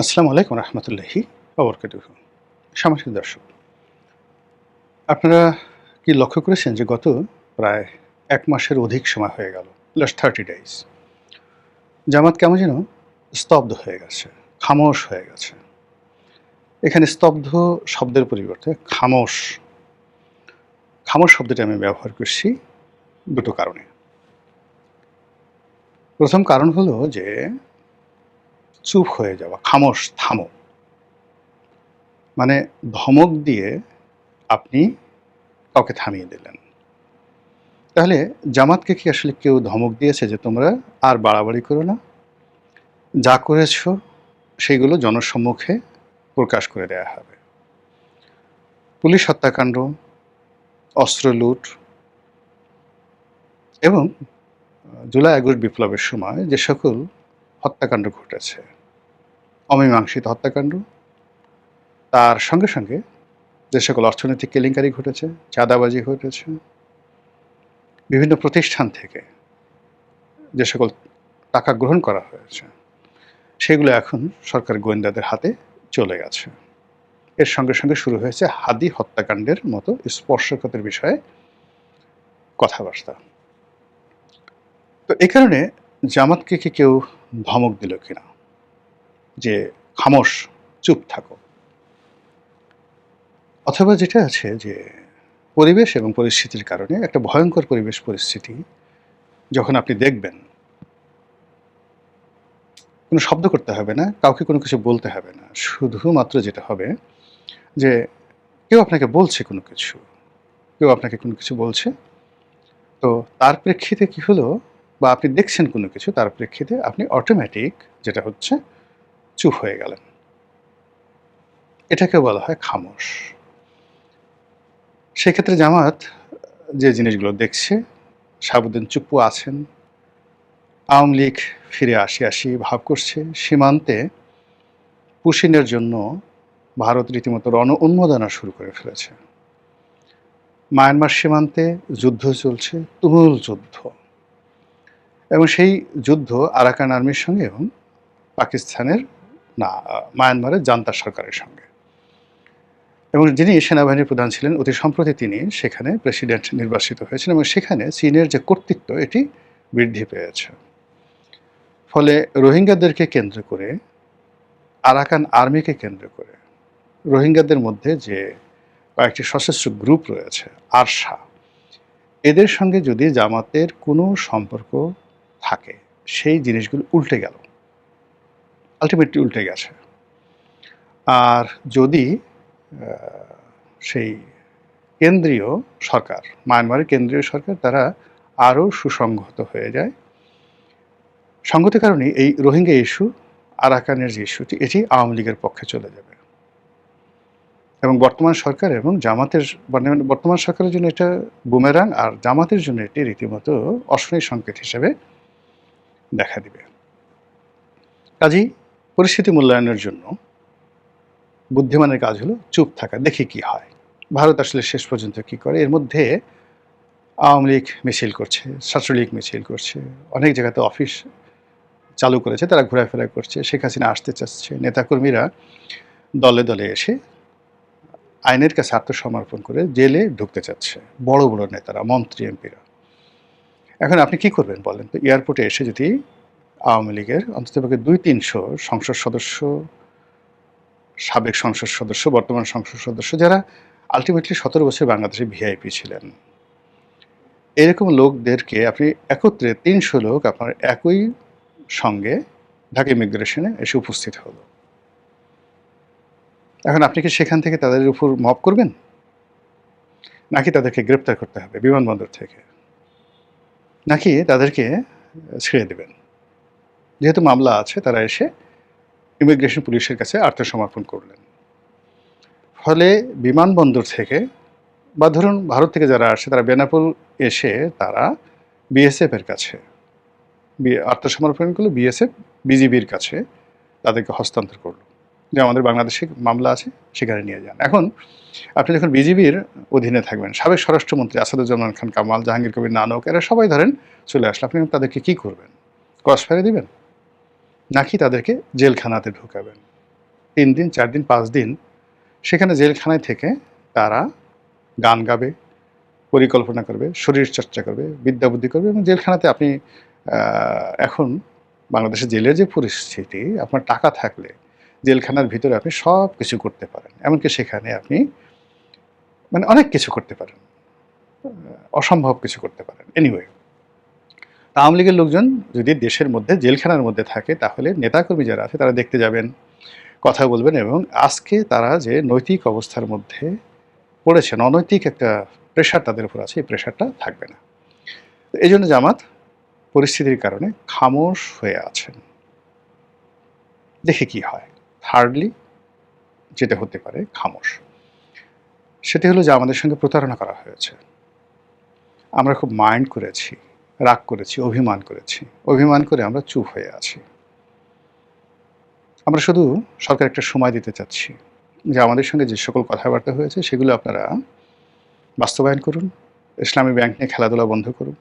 আসসালামু আলাইকুম রহমতুল্লাহি ওবরকাতুহু। সম্মানিত দর্শক, আপনারা কি লক্ষ্য করেছেন যে গত প্রায় ১ মাসের অধিক সময় হয়ে গেল, লাস্ট 30 ডেইজ জামাত কেমন যেন স্তব্ধ হয়ে গেছে, খামোশ হয়ে গেছে। এখানে স্তব্ধ শব্দের পরিবর্তে খামোশ, খামোশ শব্দটি আমি ব্যবহার করছি দুটো কারণে। প্রথম কারণ হলো যে চুপ হয়ে যাওয়া, খামোশ, থামো। মানে ধমক দিয়ে আপনি কাউকে থামিয়ে দিলেন। তাহলে জামাতকে কি আসলে কেউ ধমক দিয়েছে যে তোমরা আর বাড়াবাড়ি করো না? যা করেছো সেগুলো জনসম্মুখে প্রকাশ করে দেয়া হবে। পুলিশ হত্যাকাণ্ড, অস্ত্র লুট এবং জুলাই আগস্ট বিপ্লবের সময় যে সকল হত্যাকাণ্ড ঘটেছে, অমীমাংসিত হত্যাকাণ্ড, তার সঙ্গে সঙ্গে যে সকল অর্থনৈতিক কেলেঙ্কারি ঘটেছে, চাঁদাবাজি ঘটেছে, বিভিন্ন প্রতিষ্ঠান থেকে যে সকল টাকা গ্রহণ করা হয়েছে, সেগুলো এখন সরকার গোয়েন্দাদের হাতে চলে গেছে। এর সঙ্গে সঙ্গে শুরু হয়েছে হাদি হত্যাকাণ্ডের মতো স্পর্শকাতর বিষয়ে কথাবার্তা। তো এ কারণে জামাতকে কি কেউ ধমক দিল কিনা যে খামোশ, চুপ থাকো? অথবা যেটা আছে যে পরিবেশ এবং পরিস্থিতির কারণে একটা ভয়ঙ্কর পরিবেশ পরিস্থিতি যখন আপনি দেখবেন, কোনো শব্দ করতে হবে না, কাউকে কোনো কিছু বলতে হবে না, শুধুমাত্র যেটা হবে যে কেউ আপনাকে বলছে কোনো কিছু, কেউ আপনাকে কোনো কিছু বলছে, তো তার প্রেক্ষিতে কি হলো, বা আপনি দেখছেন কোনো কিছু, তার প্রেক্ষিতে আপনি অটোমেটিক যেটা হচ্ছে চুপ হয়ে গেলেন। এটাকে বলা হয় খামোশ। সেক্ষেত্রে জামাত যে জিনিসগুলো দেখছে, সাবধান চুপু আছেন। আওয়ামী লীগ ফিরে আসি ভাব করছে। সীমান্তে পুশিনের জন্য ভারত রীতিমতো উন্মাদনা শুরু করে ফেলেছে। মায়ানমার সীমান্তে যুদ্ধ চলছে, তুমুল যুদ্ধ, এবং সেই যুদ্ধ আরাকান আর্মির সঙ্গে এবং পাকিস্তানের মায়ানমারের জান্তা সরকারের সঙ্গে। এবং যিনি সেনাবাহিনীর প্রধান ছিলেন, অতি সম্প্রতি তিনি সেখানে প্রেসিডেন্ট নির্বাচিত হয়েছেন, এবং সেখানে চীনের যে কর্তৃত্ব এটি বৃদ্ধি পেয়েছে। ফলে রোহিঙ্গাদেরকে কেন্দ্র করে, আরাকান আর্মিকে কেন্দ্র করে, রোহিঙ্গাদের মধ্যে যে কয়েকটি সশস্ত্র গ্রুপ রয়েছে, আরসা, এদের সঙ্গে যদি জামাতের কোনো সম্পর্ক থাকে, সেই জিনিসগুলো উল্টে গেল, আলটিমেটলি উল্টে গেছে। আর যদি সেই কেন্দ্রীয় সরকার, মায়ানমারের কেন্দ্রীয় সরকার, তারা আরও সুসংহত হয়ে যায়, সঙ্গত কারণে এই রোহিঙ্গা ইস্যু, আরাকানের যে ইস্যুটি, এটি আওয়ামী লীগের পক্ষে চলে যাবে। এবং বর্তমান সরকার এবং জামাতের, বর্তমান সরকারের জন্য এটা বুমেরাং, আর জামাতের জন্য এটি রীতিমতো অশনি সংকেত হিসেবে দেখা দিবে। কাজেই পরিস্থিতি মূল্যায়নের জন্য বুদ্ধিমানের কাজ হলো চুপ থাকা, দেখি কি হয়, ভারত আসলে শেষ পর্যন্ত কি করে। এর মধ্যে আওয়ামী লীগ মিছিল করছে, ছাত্রলীগ মিছিল করছে, অনেক জায়গাতে অফিস চালু করেছে, তারা ঘোরাফেরা করছে, শেখ হাসিনা আসতে চাচ্ছে, নেতাকর্মীরা দলে দলে এসে আইনের কাছে আত্মসমর্পণ করে জেলে ঢুকতে চাচ্ছে, বড় বড় নেতারা, মন্ত্রী, এমপিরা। এখন আপনি কি করবেন বলেন তো? এয়ারপোর্টে এসে যদি আওয়ামী লীগের অন্ততপক্ষে 200-300 সংসদ সদস্য, সাবেক সংসদ সদস্য, বর্তমান সংসদ সদস্য, যারা আলটিমেটলি 17 বছর বাংলাদেশে ভিআইপি ছিলেন, এরকম লোকদেরকে আপনি একত্রে 300 লোক আপনার একই সঙ্গে ঢাকা ইমিগ্রেশনে এসে উপস্থিত হলো, এখন আপনি কি সেখান থেকে তাদের উপর মব করবেন, নাকি তাদেরকে গ্রেপ্তার করতে হবে বিমানবন্দর থেকে, নাকি তাদেরকে ছেড়ে দেবেন? যেহেতু মামলা আছে, তারা এসে ইমিগ্রেশন পুলিশের কাছে আত্মসমর্পণ করলেন। ফলে বিমানবন্দর থেকে, বা ধরুন ভারত থেকে যারা আসে, তারা বেনাপোল এসে তারা বিএসএফের কাছে আত্মসমর্পণ করলো, বিএসএফ বিজিবির কাছে তাদেরকে হস্তান্তর করলো, যে আমাদের বাংলাদেশে মামলা আছে, সেখানে নিয়ে যান। এখন আপনি যখন বিজিবির অধীনে থাকবেন, সাবেক স্বরাষ্ট্রমন্ত্রী আসাদুজ্জামান খান কামাল, জাহাঙ্গীর কবির নানক, এরা সবাই ধরেন চলে আসলে, আপনি তাদেরকে কি করবেন? ক্রস ফায়ারে দিবেন, নাকি তাদেরকে জেলখানাতে ঢুকাবেন? 3 দিন, 4 দিন, 5 দিন সেখানে জেলখানায় থেকে তারা গান গাবে, পরিকল্পনা করবে, শরীরচর্চা করবে, বিদ্যা-বুদ্ধি করবে এবং জেলখানাতে আপনি এখন বাংলাদেশের জেলের যে পরিস্থিতি, আপনার টাকা থাকলে জেলখানার ভিতরে আপনি সবকিছু করতে পারেন। এমনকি সেখানে আপনি মানে অনেক কিছু করতে পারেন। অসম্ভব কিছু করতে পারেন। এনিওয়ে, আওয়ামী লীগের লোকজন যদি দেশের মধ্যে জেলখানার মধ্যে থাকে তাহলে নেতাকর্মী যারা আছে তারা দেখতে যাবেন, কথা বলবেন এবং আজকে তারা যে নৈতিক অবস্থার মধ্যে পড়েছেন, অনৈতিক একটা প্রেশার তাদের উপর আছে, এই প্রেশারটা থাকবে না। এজন্য জামাত পরিস্থিতির কারণে খামোশ হয়ে আছেন। দেখি কি হয়। থার্ডলি যেটা হতে পারে খামোশ। সেটি হলো যে আমাদের সঙ্গে প্রতারণা করা হয়েছে। আমরা খুব মাইন্ড করেছি, রাগ করেছি, অভিমান করেছি। অভিমান করে আমরা চুপ হয়ে আছি। আমরা শুধু সরকার একটা সময় দিতে চাচ্ছি যে আমাদের সঙ্গে যে সকল কথাবার্তা হয়েছে সেগুলো আপনারা বাস্তবায়ন করুন। ইসলামী ব্যাংক নিয়ে খেলাধুলা বন্ধ করুন।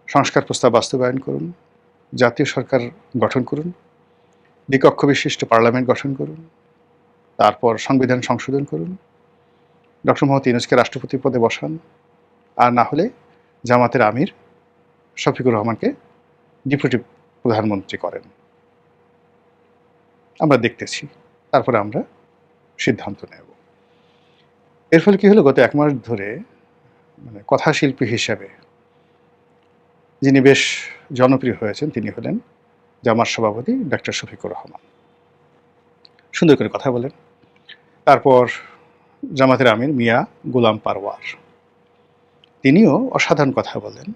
সংস্কার প্রস্তাব বাস্তবায়ন করুন। জাতীয় সরকার গঠন করুন। দ্বিকক্ষ বিশিষ্ট পার্লামেন্ট গঠন করুন। তারপর সংবিধান সংশোধন করুন। ডক্টর মোহাম্মদ ইউনূসকে রাষ্ট্রপতি পদে বসান। আর না হলে জামাতের আমির শফিকুর রহমানকে ডেপুটি প্রধানমন্ত্রী করেন। আমরা দেখতেছি। তারপরে আমরা সিদ্ধান্ত নেব। এর ফলে কি হলো, গত 1 মাস ধরে মানে কথাশিল্পী হিসেবে যিনি বেশ জনপ্রিয় হয়েছেন তিনি হলেন জামাত সভাপতি ডক্টর শফিকুর রহমান। সুন্দর করে কথা বলেন। তারপর জামাতের আমির মিয়া গোলাম পারওয়ার, তিনিও অসাধারণ কথা বলেন।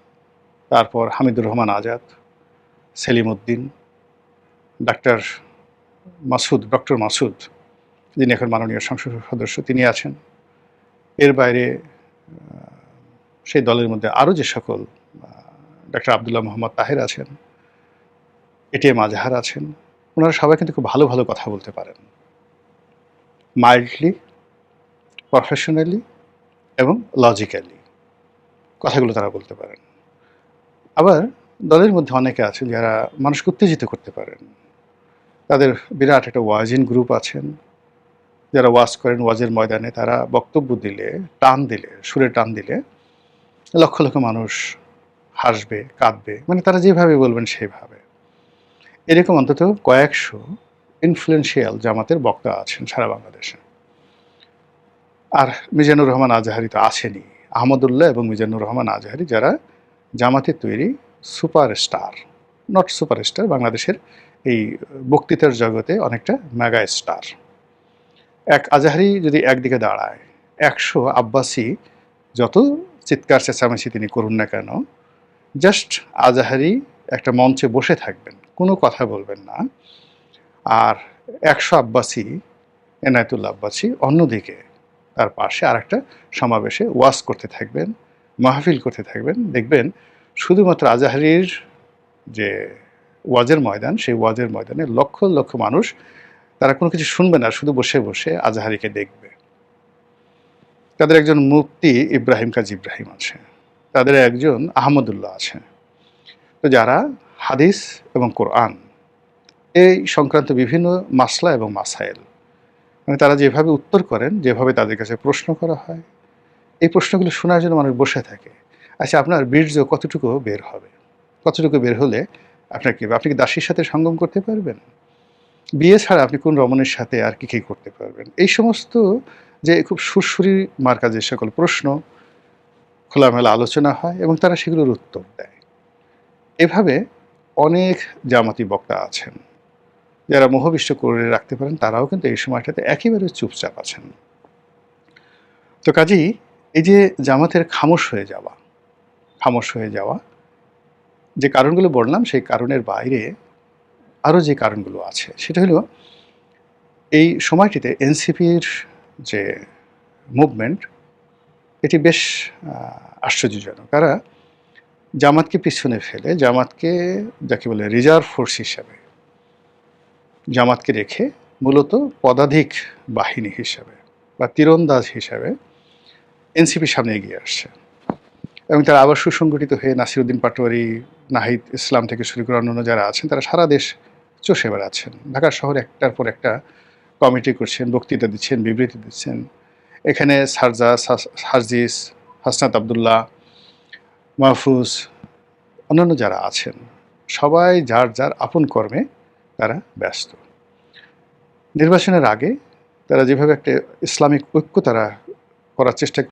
তারপর হামিদুর রহমান আজাদ, সেলিম উদ্দিন, ডক্টর মাসুদ যিনি এখন মাননীয় সংসদ সদস্য তিনি আছেন। এর বাইরে সেই দলের মধ্যে আরও যে সকল ডক্টর আবদুল্লাহ মোহাম্মদ তাহের আছেন, এটিএম আজহার আছেন, ওনারা সবাই কিন্তু খুব ভালো ভালো কথা বলতে পারেন। মাইল্ডলি, প্রফেশনালি এবং লজিক্যালি কথাগুলো তারা বলতে পারেন। আবার দলের মধ্যে অনেকে আছেন যারা মানুষকে উত্তেজিত করতে পারেন। তাদের বিরাট একটা ওয়াজিন গ্রুপ আছেন যারা ওয়াজ করেন, ওয়াজের ময়দানে তারা বক্তব্য দিলে, টান দিলে, সুরে টান দিলে লক্ষ লক্ষ মানুষ হাসবে, কাঁদবে, মানে তারা যেভাবে বলবেন সেইভাবে। এরকম অন্তত কয়েকশো ইনফ্লুয়েন্সিয়াল জামাতের বক্তা আছেন সারা বাংলাদেশে। আর মিজানুর রহমান আজহারি তো আছেনই, আহমদুল্লাহ এবং মিজানুর রহমান আজহারি যারা জামাতের তৈরি সুপারস্টার, নট সুপারস্টার, বাংলাদেশের এই বক্তৃতার জগতে অনেকটা মেগা স্টার। এক আজহারি যদি একদিকে দাঁড়ায়, 100 আব্বাসী যত চিৎকার চেঁচামেচি তিনি করুন না কেন, জাস্ট আজহারি একটা মঞ্চে বসে থাকবেন, কোনো কথা বলবেন না। আর 100 আব্বাসী, এনায়েতুল্লাহ আব্বাসী অন্যদিকে তার পাশে আর একটা সমাবেশে ওয়াজ করতে থাকবেন, মাহফিল করতে থাকবেন। দেখবেন শুধুমাত্র আজহারির যে ওয়াজের ময়দান, সেই ওয়াজের ময়দানে লক্ষ লক্ষ মানুষ, তারা কোনো কিছু শুনবে না, শুধু বসে বসে আজহারিকে দেখবে। তাদের একজন মুফতি ইব্রাহিম কাজী ইব্রাহিম আছে, তাদের একজন আহমদুল্লাহ আছে। তো যারা হাদিস এবং কোরআন এই সংক্রান্ত বিভিন্ন মাসলা এবং মাসাইল, মানে তারা যেভাবে উত্তর করেন, যেভাবে তাদের কাছে প্রশ্ন করা হয়, এই প্রশ্নগুলো শোনার জন্য মানুষ বসে থাকে। আচ্ছা, আপনার বীর্য কতটুকু বের হবে? কতটুকু বের হলে আপনার কি, আপনি কি দাসীর সাথে সঙ্গম করতে পারবেন? বিয়ে ছাড়া আপনি কোন রমণীর সাথে আর কি করতে পারবেন? এই সমস্ত যে খুব সুরসুরি মার্কা যে সকল প্রশ্ন, খোলামেলা আলোচনা হয় এবং তারা সেগুলোর উত্তর দেয়। এভাবে অনেক জামাতি বক্তা আছেন যারা মোহবিষ্ট করে রাখতে পারেন, তারাও কিন্তু এই সময়টাতে একেবারে চুপচাপ আছেন। তো কাজেই এই যে জামাতের খামোশ হয়ে যাওয়া যে কারণগুলো বললাম, সেই কারণের বাইরে আরও যে কারণগুলো আছে সেটা হলো এই সময়টিতে এনসিপির যে মুভমেন্ট, এটি বেশ আশ্চর্যজনক। তারা জামাতকে পিছনে ফেলে, জামাতকে যাকে বলে রিজার্ভ ফোর্স হিসাবে, জামাতকে রেখে মূলত পদাধিক বাহিনী হিসাবে বা তীরন্দাজ হিসাবে এনসিপির সামনে এগিয়ে আসছে। এবং তারা আবার সুসংগঠিত হয়ে নাসিরউদ্দিন পাটোয়ারি, নাহিদ ইসলাম থেকে শুরু করে অন্যান্য যারা আছেন, তারা সারা দেশ চষে বেড়াচ্ছেন। ঢাকা শহরে একটার পর একটা কমিটি করছেন, বক্তৃতা দিচ্ছেন, বিবৃতি দিচ্ছেন। এখানে সার্জিস, হাসনাত আব্দুল্লাহ, মাহফুজ, অন্যান্য যারা আছেন সবাই যার যার আপন কর্মে তারা ব্যস্ত। নির্বাচনের আগে তারা যেভাবে একটা ইসলামিক ঐক্য তারা করার চেষ্টা